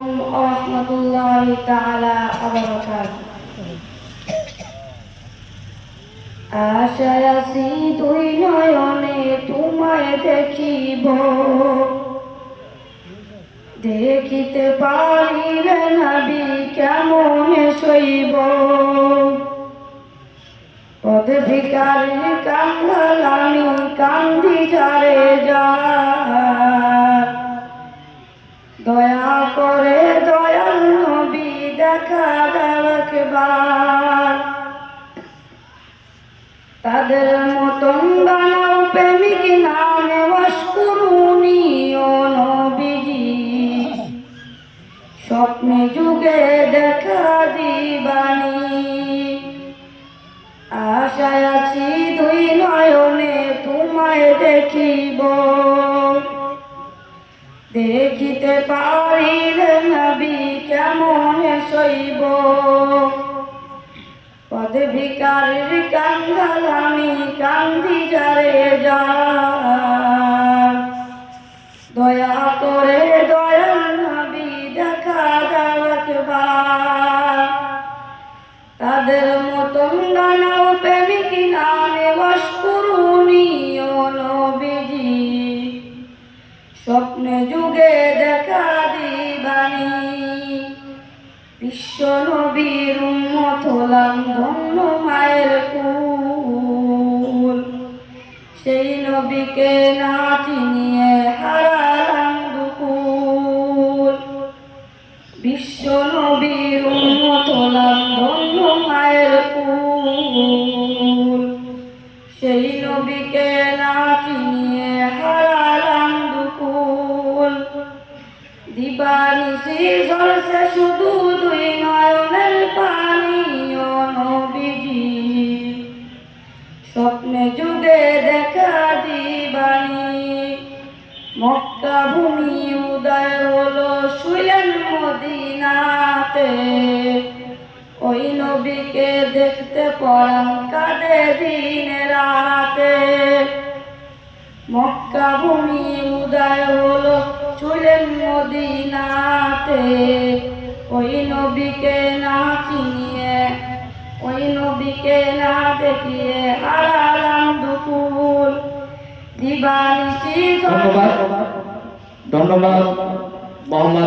রাহমাতুল্লাহি তাআলা ওয়া বারাকাতুহু। আশায় আছি দুই নয়নে তোমায় দেখিব, দেখিতে পারিলে নবী কেমনে সইব। পদ ভিখারির কাঙ্গাল আমি কান্দি যারে যার, দয়া করে দয়াল নবী দেখা দাও একবার। তাদের মতন বানাও প্রেমিক নামে ওয়াশকুরুনি ও নবীজি, স্বপ্নে যুগে দেখা দিবানি। আশায় আছি দুই নয়নে তোমায় দেখিব, দেখিতে পারিলে নবী কেমনে সইব। পদ ভিখারির কাঙ্গাল আমি কান্দি যারে যার, দয়া করে দয়াল নবী দেখা দাও একবার। তাদের মতন বানাও প্রেমিক নামে ওয়াশকুরুনি ও নবীজি, স্বপ্নে যুগে দেখা দিবানি। বিশ্ব নবীর উম্মত হলাম ধন্য মায়ের কুল, সেই নবীকে না চিনিয়ে হারালাম দুকুল। বিশ্ব নবীর উম্মত হলাম ধন্য মায়ের কুল, সেই নবীকে না চিনিয়ে হারালাম দুকুল। দিবানিশি ঝরছে শুধু দুই নয়নের পানি ও নবীজি, স্বপ্নে যুগে দেখা দিবানি। মক্কা ভূমি উদয় হলো শুইলেন মদিনাতে, ওই নবীকে দেখতে পরাণ কাঁদে দিনে রাতে। মক্কা ভূমি উদয় হলো শুইলেন মদিনাতে, ওই নবীকে না চিনিয়ে ওই নবীকে না দেখিয়ে হারালাম দুকুল। দিবানিশি ধন্যবাদ ধন্যবাদ মোহাম্মদ।